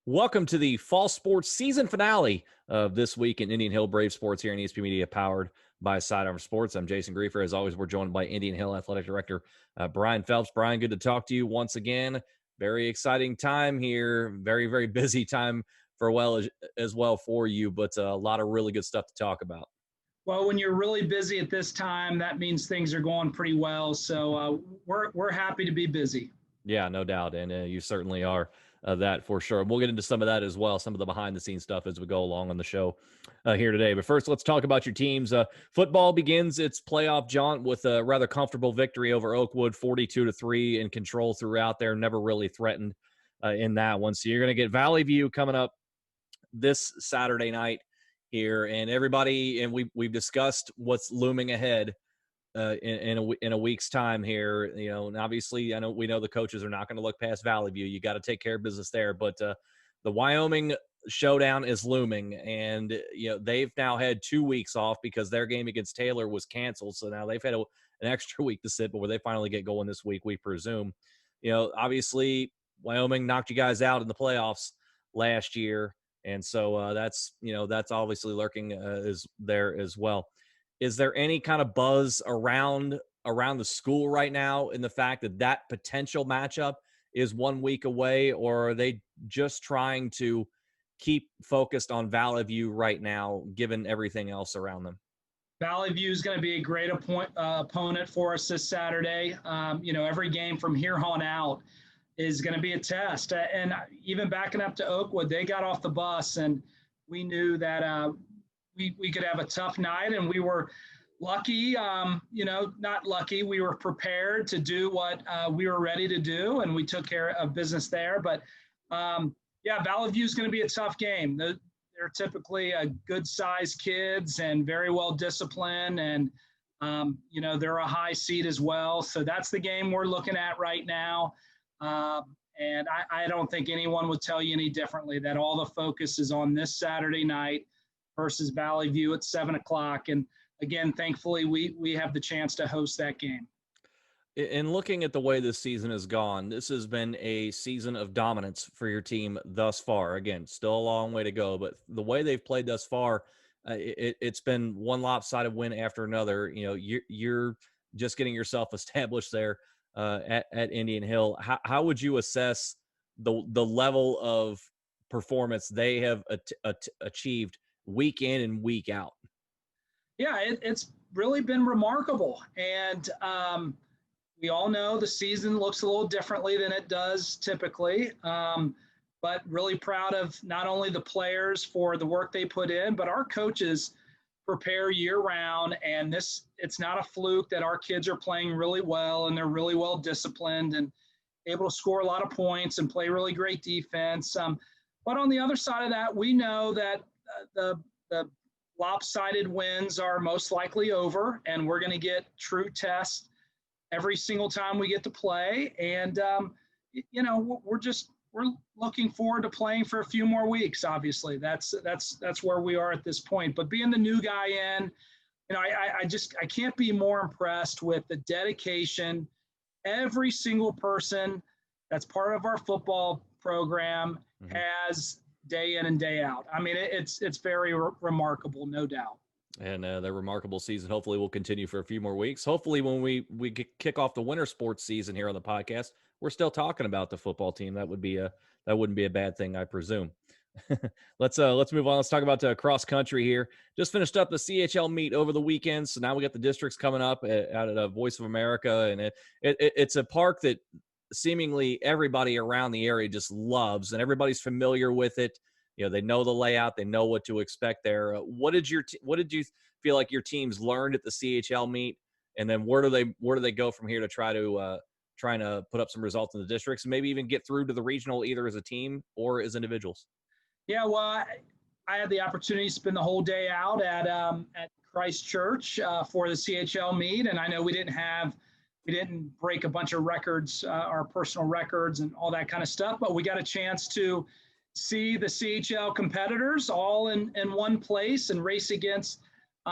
Welcome to the fall sports season finale of this week in Indian Hill Brave Sports here in ESP Media, powered by Sidearm Sports. I'm Jason Griefer. As always, we're joined by Indian Hill Athletic Director Brian Phelps. Brian, good to talk to you once again. Very exciting time here. Very, very busy time as well for you, but a lot of really good stuff to talk about. Well, when you're really busy at this time, that means things are going pretty well. So we're happy to be busy. Yeah, no doubt. And you certainly are that for sure. We'll get into some of that as well, some of the behind the scenes stuff as we go along on the show here today. But first, let's talk about your teams. Football begins its playoff jaunt with a rather comfortable victory over Oakwood, 42-3, in control throughout there, never really threatened in that one. So you're going to get Valley View coming up this Saturday night here. And everybody, and we've discussed what's looming ahead in a week's time here, and obviously we know the coaches are not going to look past Valley View. You got to take care of business there, but the Wyoming showdown is looming, and they've now had 2 weeks off because their game against Taylor was canceled. So now they've had an extra week to sit, but where they finally get going this week, we presume. Obviously Wyoming knocked you guys out in the playoffs last year, and so that's obviously lurking is there as well. Is there any kind of buzz around the school right now in the fact that potential matchup is 1 week away, or are they just trying to keep focused on Valley View right now, given everything else around them? Valley View is going to be a great opponent for us this Saturday. Every game from here on out is going to be a test. And even backing up to Oakwood, they got off the bus, and we knew that we could have a tough night, and we were lucky, not lucky. We were prepared to do what we were ready to do, and we took care of business there. But Valley View is going to be a tough game. They're typically good-sized kids and very well disciplined, and they're a high seed as well. So that's the game we're looking at right now. And I don't think anyone would tell you any differently, that all the focus is on this Saturday night versus Valley View at 7:00. And again, thankfully, we have the chance to host that game. In looking at the way this season has gone, this has been a season of dominance for your team thus far. Again, still a long way to go, but the way they've played thus far, it's been one lopsided win after another. You're just getting yourself established there at Indian Hill. How would you assess the level of performance they have achieved week in and week out? Yeah, it's really been remarkable. And we all know the season looks a little differently than it does typically. But really proud of not only the players for the work they put in, but our coaches prepare year round. And it's not a fluke that our kids are playing really well, and they're really well disciplined and able to score a lot of points and play really great defense. But on the other side of that, we know that the lopsided wins are most likely over, and we're going to get true tests every single time we get to play. And we're looking forward to playing for a few more weeks. Obviously, that's where we are at this point. But being the new guy in, I can't be more impressed with the dedication every single person that's part of our football program has day in and day out. I mean, it's very remarkable, no doubt. And their remarkable season hopefully will continue for a few more weeks. Hopefully, when we kick off the winter sports season here on the podcast, we're still talking about the football team. That wouldn't be a bad thing, I presume. Let's move on. Let's talk about cross country here. Just finished up the CHL meet over the weekend, so now we got the districts coming up out at Voice of America, and it's a park that seemingly everybody around the area just loves, and everybody's familiar with it. They know the layout, they know what to expect there. What did you feel like your teams learned at the CHL meet, and then where do they go from here to trying to put up some results in the districts and maybe even get through to the regional, either as a team or as individuals? Yeah, well, I had the opportunity to spend the whole day out at Christ Church for the CHL meet, and I know we didn't break a bunch of records, our personal records and all that kind of stuff, but we got a chance to see the CHL competitors all in one place and race against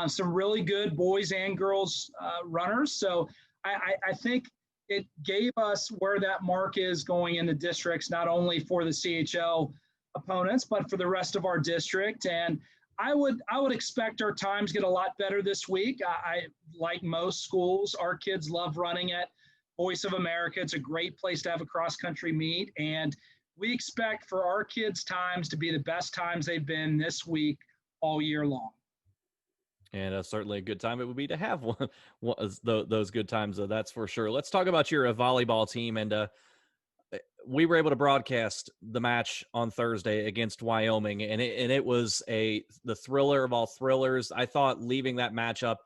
some really good boys and girls runners. So I think it gave us where that mark is going into districts, not only for the CHL opponents, but for the rest of our district. And I would expect our times get a lot better this week. I like most schools, our kids love running at Voice of America. It's a great place to have a cross country meet, and we expect for our kids' times to be the best times they've been this week all year long. And certainly a good time it would be to have those good times. That's for sure. Let's talk about your volleyball team. And we were able to broadcast the match on Thursday against Wyoming, and it was the thriller of all thrillers. I thought leaving that matchup,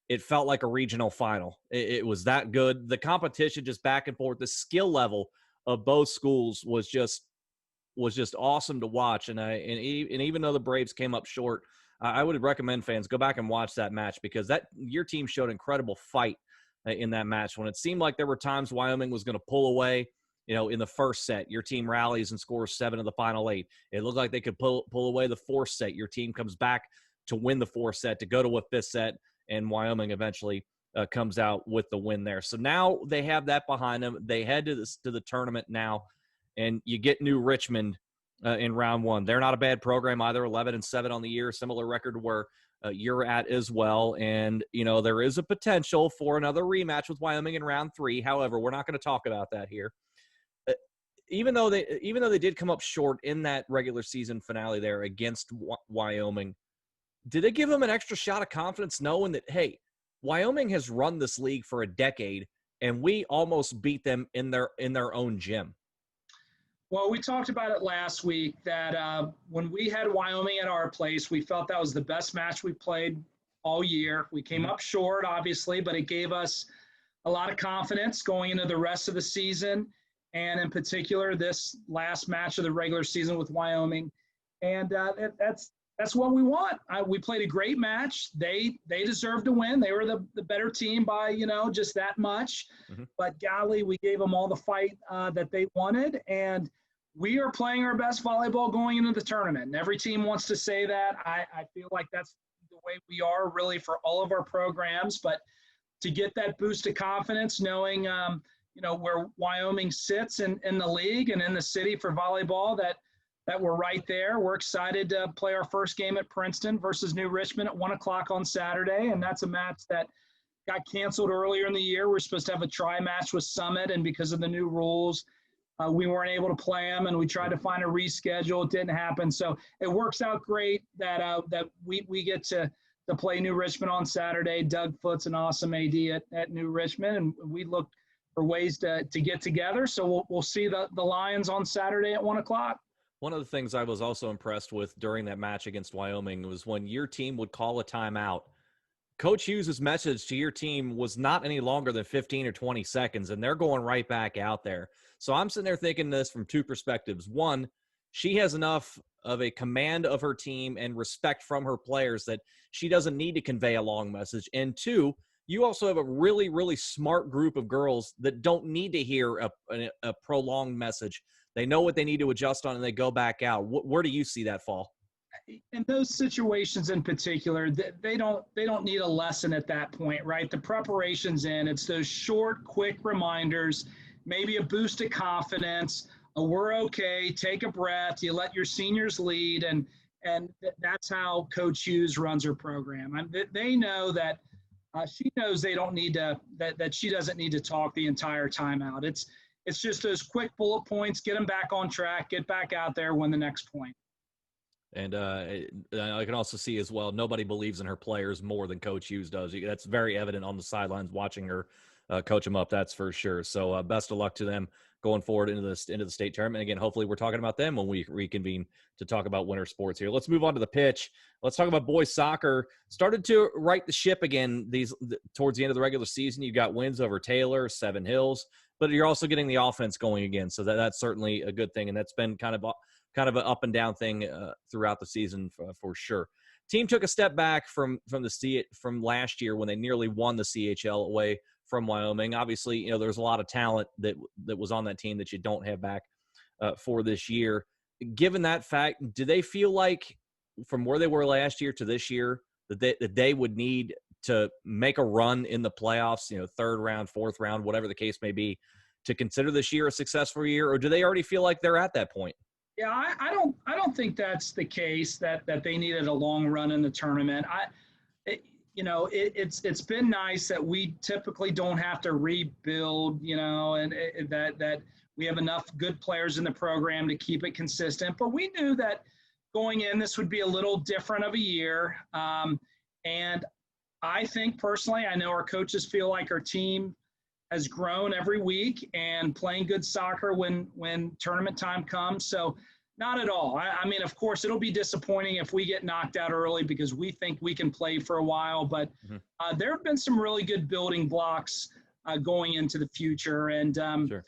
it felt like a regional final. It was that good. The competition just back and forth. The skill level of both schools was just awesome to watch. And even though the Braves came up short, I would recommend fans go back and watch that match, because your team showed incredible fight in that match. When it seemed like there were times Wyoming was going to pull away, in the first set, your team rallies and scores 7 of the final 8. It looked like they could pull away the fourth set. Your team comes back to win the fourth set, to go to a fifth set, and Wyoming eventually comes out with the win there. So now they have that behind them. They head to the tournament now, and you get New Richmond in round 1. They're not a bad program either, 11-7 on the year, similar record where you're at as well. And, there is a potential for another rematch with Wyoming in round 3. However, we're not going to talk about that here. Even though they did come up short in that regular season finale there against Wyoming, did it give them an extra shot of confidence knowing that, hey, Wyoming has run this league for a decade and we almost beat them in their own gym? Well, we talked about it last week that when we had Wyoming at our place, we felt that was the best match we played all year. We came up short, obviously, but it gave us a lot of confidence going into the rest of the season, and in particular, this last match of the regular season with Wyoming. And that's what we want. We played a great match. They deserved to win. They were the better team by, just that much. Mm-hmm. But golly, we gave them all the fight that they wanted. And we are playing our best volleyball going into the tournament. And every team wants to say that. I feel like that's the way we are really for all of our programs. But to get that boost of confidence, knowing, where Wyoming sits in the league and in the city for volleyball, that we're right there. We're excited to play our first game at Princeton versus New Richmond at 1:00 on Saturday. And that's a match that got canceled earlier in the year. We're supposed to have a try match with Summit, and because of the new rules, we weren't able to play them, and we tried to find a reschedule. It didn't happen. So it works out great that we get to play New Richmond on Saturday. Doug Foot's an awesome AD at New Richmond, and we look for ways to get together. So we'll see the Lions on Saturday at 1:00. One of the things I was also impressed with during that match against Wyoming was when your team would call a timeout, Coach Hughes' message to your team was not any longer than 15 or 20 seconds, and they're going right back out there. So I'm sitting there thinking this from two perspectives. One, she has enough of a command of her team and respect from her players that she doesn't need to convey a long message. And two, you also have a really, really smart group of girls that don't need to hear a prolonged message. They know what they need to adjust on, and they go back out. Where do you see that fall? In those situations in particular, they don't need a lesson at that point, right? The preparation's in. It's those short, quick reminders, maybe a boost of confidence. We're okay. Take a breath. You let your seniors lead, and that's how Coach Hughes runs her program. And they know that she knows they don't need to that she doesn't need to talk the entire time out. It's just those quick bullet points, get them back on track, get back out there, win the next point. And I can also see as well, nobody believes in her players more than Coach Hughes does. That's very evident on the sidelines watching her coach them up, that's for sure. So best of luck to them going forward into the state tournament. Again, hopefully we're talking about them when we reconvene to talk about winter sports here. Let's move on to the pitch. Let's talk about boys soccer. Started to right the ship again towards the end of the regular season. You got wins over Taylor, Seven Hills, but you're also getting the offense going again. So that's certainly a good thing. And that's been kind of an up and down thing throughout the season for sure. Team took a step back from last year when they nearly won the CHL away from Wyoming. Obviously, there's a lot of talent that was on that team that you don't have back for this year. Given that fact, do they feel like from where they were last year to this year that they would need to make a run in the playoffs, third round, fourth round, whatever the case may be, to consider this year a successful year? Or do they already feel like they're at that point? Yeah, I don't think that's the case that they needed a long run in the tournament. It, it's been nice that we typically don't have to rebuild, and that we have enough good players in the program to keep it consistent. But we knew that going in, this would be a little different of a year. And I think personally, I know our coaches feel like our team has grown every week and playing good soccer when tournament time comes. So not at all. I mean, of course, it'll be disappointing if we get knocked out early because we think we can play for a while. But there have been some really good building blocks going into the future. And, Sure.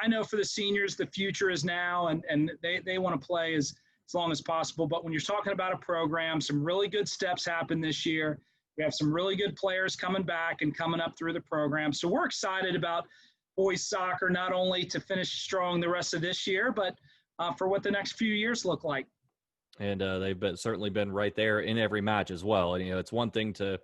I know for the seniors, the future is now, and they want to play as long as possible. But when you're talking about a program, some really good steps happened this year. We have some really good players coming back and coming up through the program. So we're excited about boys soccer, not only to finish strong the rest of this year, but for what the next few years look like. And they've certainly been right there in every match as well. And it's one thing to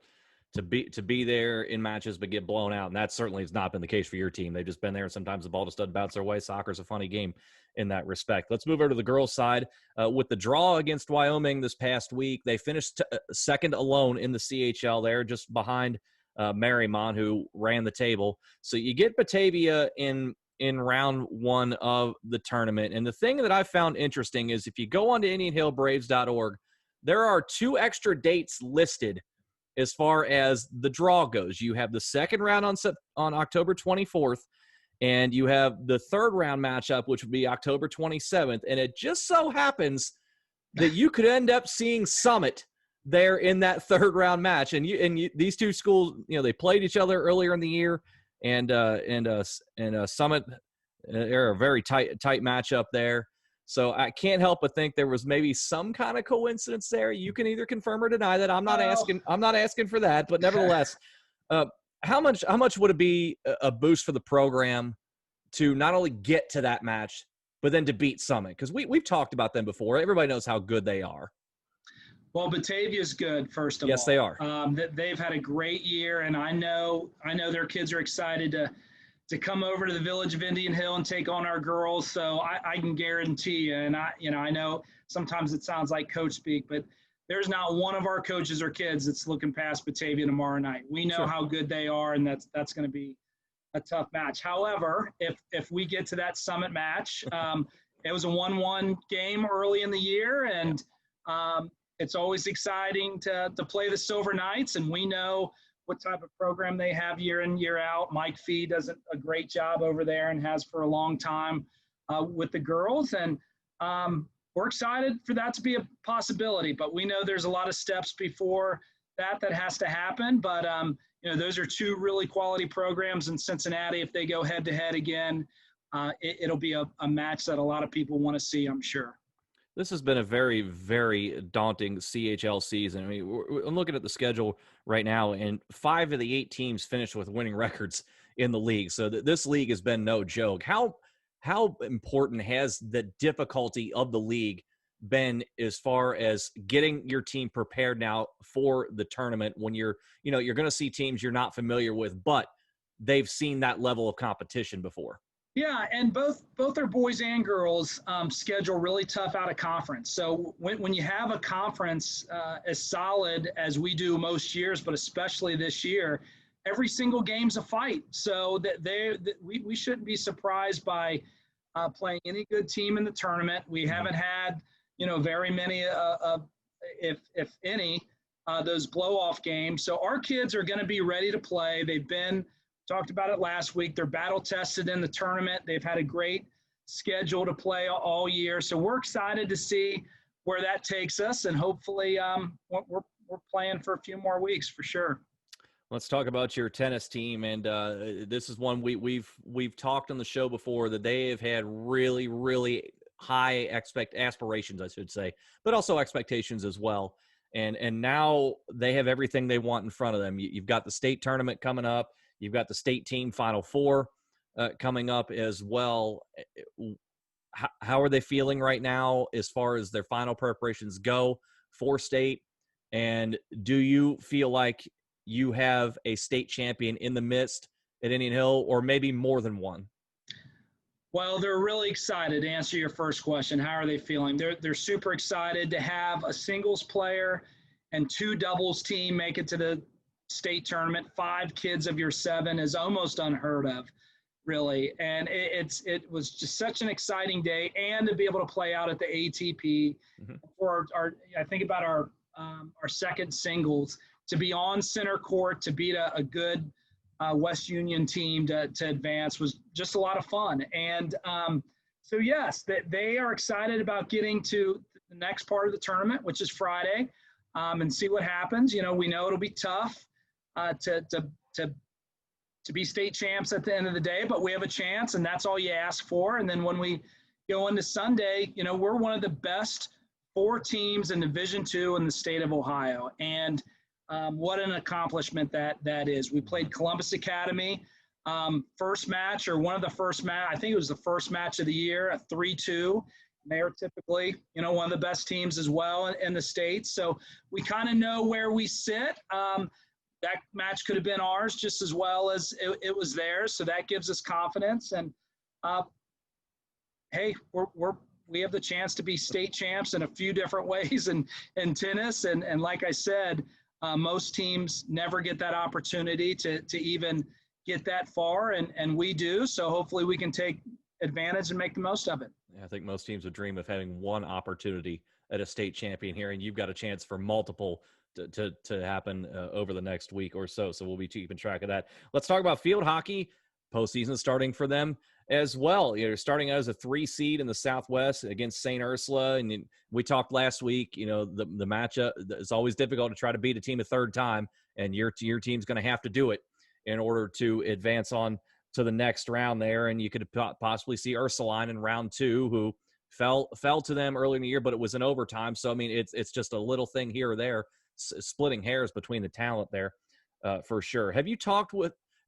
be there in matches but get blown out, and that certainly has not been the case for your team. They've just been there, and sometimes the ball just doesn't bounce their way. Soccer's a funny game in that respect. Let's move over to the girls' side. With the draw against Wyoming this past week, they finished second alone in the CHL there, just behind Marymount, who ran the table. So you get Batavia in round one of the tournament. And the thing that I found interesting is if you go on to IndianHillBraves.org, there are 2 extra dates listed as far as the draw goes. You have the second round on October 24th, and you have the third round matchup, which would be October 27th. And it just so happens that you could end up seeing Summit there in that third round match. And these two schools, they played each other earlier in the year, and Summit are a very tight matchup there. So I can't help but think there was maybe some kind of coincidence there. You can either confirm or deny that. I'm not asking for that, but nevertheless, how much would it be a boost for the program to not only get to that match, but then to beat Summit? Because we've talked about them before. Everybody knows how good they are. Well, Batavia's good, first of all. Yes, they are. They've had a great year, and I know their kids are excited to come over to the village of Indian Hill and take on our girls. So I can guarantee you, and I know sometimes it sounds like coach speak, but there's not one of our coaches or kids that's looking past Batavia tomorrow night. We know how good they are, and that's going to be a tough match. However, if we get to that Summit match, it was a 1-1 game early in the year, and it's always exciting to play the Silver Knights, and we know what type of program they have year in, year out. Mike Fee does a great job over there and has for a long time with the girls. And we're excited for that to be a possibility. But we know there's a lot of steps before that has to happen. But, those are 2 really quality programs in Cincinnati. If they go head-to-head again, it'll be a match that a lot of people want to see, I'm sure. This has been a very, very daunting CHL season. I mean, I'm looking at the schedule right now, and 5 of the 8 teams finished with winning records in the league. So this league has been no joke. How important has the difficulty of the league been as far as getting your team prepared now for the tournament when you're going to see teams you're not familiar with, but they've seen that level of competition before? Yeah, and both our boys and girls schedule really tough out of conference. So when you have a conference as solid as we do most years, but especially this year, every single game's a fight. So we shouldn't be surprised by playing any good team in the tournament. We haven't had very many, if any, those blow-off games. So our kids are going to be ready to play. They've been talked about it last week. They're battle tested in the tournament. They've had a great schedule to play all year. So we're excited to see where that takes us. And hopefully we're playing for a few more weeks for sure. Let's talk about your tennis team. And this is one we've talked on the show before that they have had really, really high aspirations, I should say, but also expectations as well. And now they have everything they want in front of them. You've got the state tournament coming up. You've got the state team Final Four coming up as well. How are they feeling right now as far as their final preparations go for state? And do you feel like you have a state champion in the midst at Indian Hill, or maybe more than one? Well, they're really excited to answer your first question. How are they feeling? They're super excited to have a singles player and 2 doubles team make it to the state tournament. 5 kids of your 7 is almost unheard of, really. And it was just such an exciting day, and to be able to play out at the ATP for our I think about our second singles, to be on center court, to beat a good West Union team to advance was just a lot of fun. And so, yes, they are excited about getting to the next part of the tournament, which is Friday, and see what happens. You know, we know it'll be tough to be state champs at the end of the day, but we have a chance, and that's all you ask for. And then when we go into Sunday, you know, we're one of the best 4 teams in Division II in the state of Ohio. And what an accomplishment that is. We played Columbus Academy first match, or one of the first match. I think it was the first match of the year, a 3-2. They are typically, you know, one of the best teams as well in the state. So we kind of know where we sit. That match could have been ours just as well as it was theirs. So that gives us confidence. And hey, we have the chance to be state champs in a few different ways in tennis. And like I said, most teams never get that opportunity to even get that far, and we do. So hopefully we can take advantage and make the most of it. I think most teams would dream of having one opportunity at a state champion here, and you've got a chance for multiple to happen over the next week or so. So we'll be keeping track of that. Let's talk about field hockey. Postseason starting for them as well. You're starting as a 3 seed in the Southwest against St. Ursula. And we talked last week, you know, the matchup is always difficult to try to beat a team a third time, and your team's going to have to do it in order to advance on to the next round there. And you could possibly see Ursuline in round 2, who fell to them early in the year, but it was in overtime. So, I mean, it's just a little thing here or there, splitting hairs between the talent there for sure.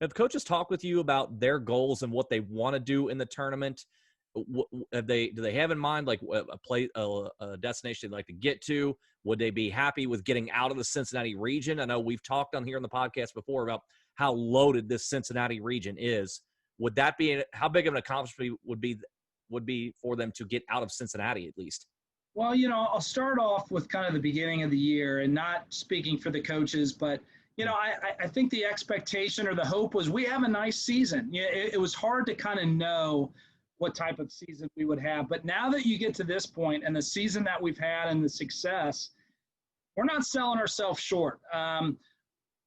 Have coaches talked with you about their goals and what they want to do in the tournament? Do they have in mind like a destination they'd like to get to? Would they be happy with getting out of the Cincinnati region? I know we've talked on here in the podcast before about how loaded this Cincinnati region is. Would that be how big of an accomplishment would be for them to get out of Cincinnati at least? Well, you know, I'll start off with kind of the beginning of the year, and not speaking for the coaches, but you know, I think the expectation or the hope was we have a nice season. Yeah, it was hard to kind of know what type of season we would have. But now that you get to this point and the season that we've had and the success, we're not selling ourselves short.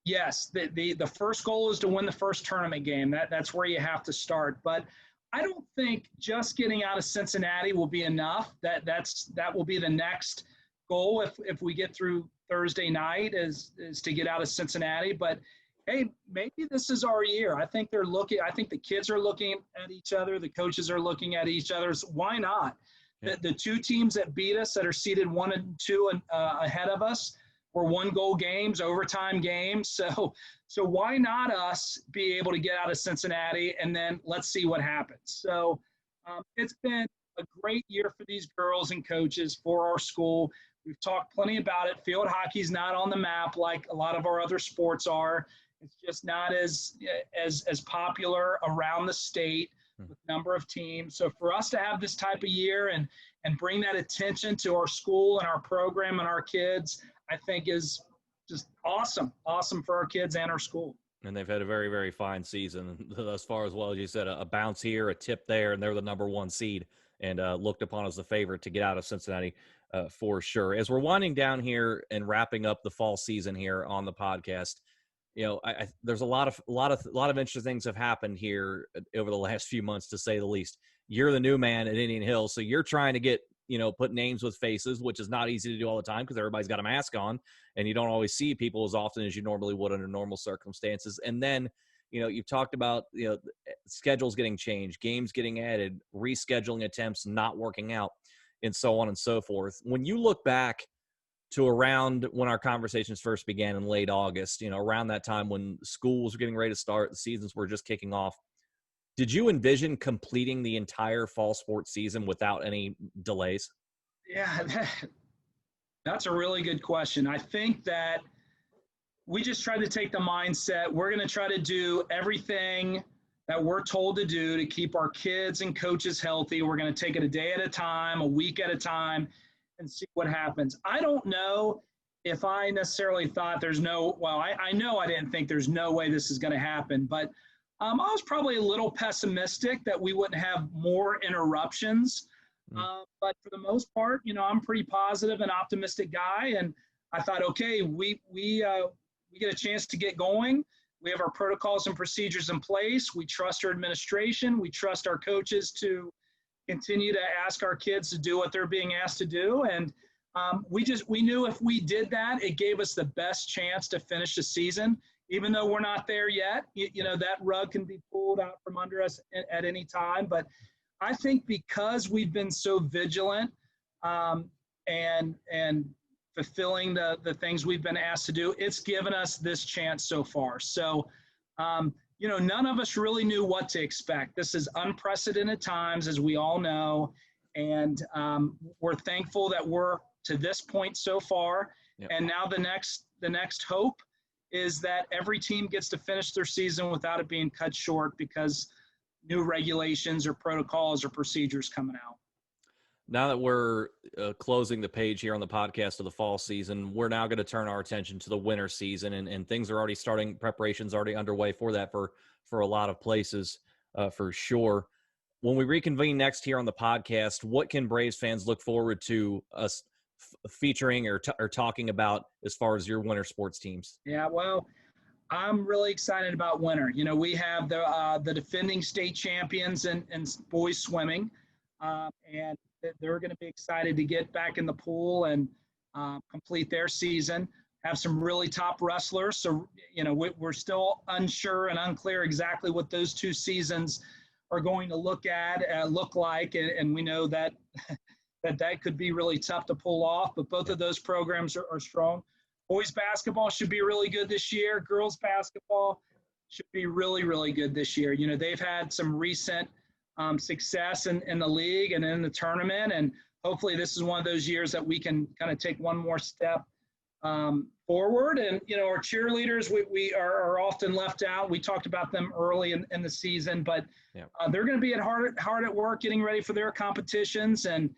Yes, the first goal is to win the first tournament game. That's where you have to start. But I don't think just getting out of Cincinnati will be enough. That will be the next goal if we get through Thursday night is to get out of Cincinnati. But hey, maybe this is our year. I think the kids are looking at each other. The coaches are looking at each other. Why not? Yeah. The 2 teams that beat us, that are seeded 1 and 2 ahead of us, were 1-goal games, overtime games. So why not us be able to get out of Cincinnati, and then let's see what happens. So it's been a great year for these girls and coaches, for our school. We've talked plenty about it. Field hockey's not on the map like a lot of our other sports are. It's just not as popular around the state with number of teams. So for us to have this type of year and bring that attention to our school and our program and our kids, I think is just awesome for our kids and our school. And they've had a very, very fine season thus far as well. As you said, a bounce here, a tip there, and they're the number 1 seed and looked upon as the favorite to get out of Cincinnati for sure. As we're winding down here and wrapping up the fall season here on the podcast, you know, there's a lot of interesting things have happened here over the last few months, to say the least. You're the new man at Indian Hill, so you're trying to get, you know, put names with faces, which is not easy to do all the time because everybody's got a mask on and you don't always see people as often as you normally would under normal circumstances. And then, you know, you've talked about, you know, schedules getting changed, games getting added, rescheduling attempts not working out, and so on and so forth. When you look back to around when our conversations first began in late August, you know, around that time when schools were getting ready to start, the seasons were just kicking off, did you envision completing the entire fall sports season without any delays? Yeah, that's a really good question. I think that we just tried to take the mindset, we're going to try to do everything that we're told to do to keep our kids and coaches healthy. We're going to take it a day at a time, a week at a time, and see what happens. I don't know if I necessarily thought I know I didn't think there's no way this is going to happen, but I was probably a little pessimistic that we wouldn't have more interruptions. But for the most part, I'm pretty positive and optimistic guy. And I thought, okay, we get a chance to get going. We have our protocols and procedures in place. We trust our administration. We trust our coaches to continue to ask our kids to do what they're being asked to do. And we knew if we did that, it gave us the best chance to finish the season. Even though we're not there yet, that rug can be pulled out from under us at any time. But I think because we've been so vigilant and fulfilling the things we've been asked to do, it's given us this chance so far. So, none of us really knew what to expect. This is unprecedented times, as we all know. And we're thankful that we're to this point so far. Yep. And now the next hope is that every team gets to finish their season without it being cut short because new regulations or protocols or procedures coming out. Now that we're closing the page here on the podcast of the fall season, we're now going to turn our attention to the winter season, and things are already starting. Preparations already underway for that for a lot of places, for sure. When we reconvene next here on the podcast, what can Braves fans look forward to us featuring or talking about as far as your winter sports teams? Yeah, well, I'm really excited about winter. We have the defending state champions in boys swimming, and they're going to be excited to get back in the pool and complete their season. Have some really top wrestlers. So, we're still unsure and unclear exactly what those two seasons are going to look like. And we know that that could be really tough to pull off, but both of those programs are strong. Boys basketball should be really good this year. Girls basketball should be really, really good this year. They've had some recent success in the league and in the tournament, and hopefully this is one of those years that we can kind of take one more step forward. And, our cheerleaders, we are often left out. We talked about them early in the season, but they're going to be hard at work getting ready for their competitions. And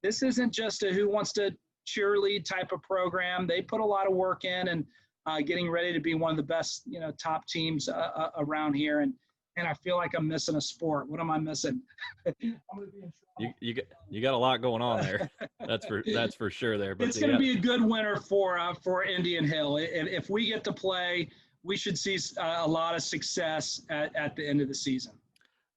this isn't just a who wants to cheerlead type of program. They put a lot of work in and getting ready to be one of the best, top teams around here. And I feel like I'm missing a sport. What am I missing? I'm gonna be in trouble. You got a lot going on there. That's for sure there. But it's going to be a good winter for Indian Hill. If we get to play, we should see a lot of success at the end of the season.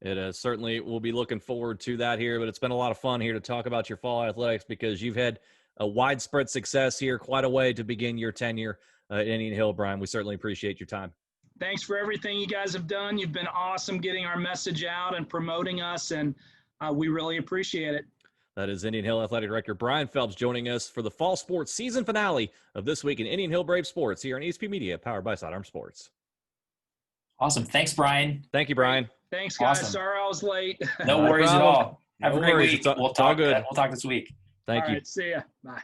It certainly will be looking forward to that here, but it's been a lot of fun here to talk about your fall athletics because you've had a widespread success here, quite a way to begin your tenure at Indian Hill, Brian. We certainly appreciate your time. Thanks for everything you guys have done. You've been awesome getting our message out and promoting us, and we really appreciate it. That is Indian Hill Athletic Director Brian Phelps joining us for the fall sports season finale of This Week in Indian Hill Brave Sports here on ESP Media, powered by Sidearm Sports. Awesome. Thanks, Brian. Thank you, Brian. Thanks, guys. Awesome. Sorry I was late. No worries at all. Have a great week. We'll talk this week. Thank you. All right, see ya. Bye.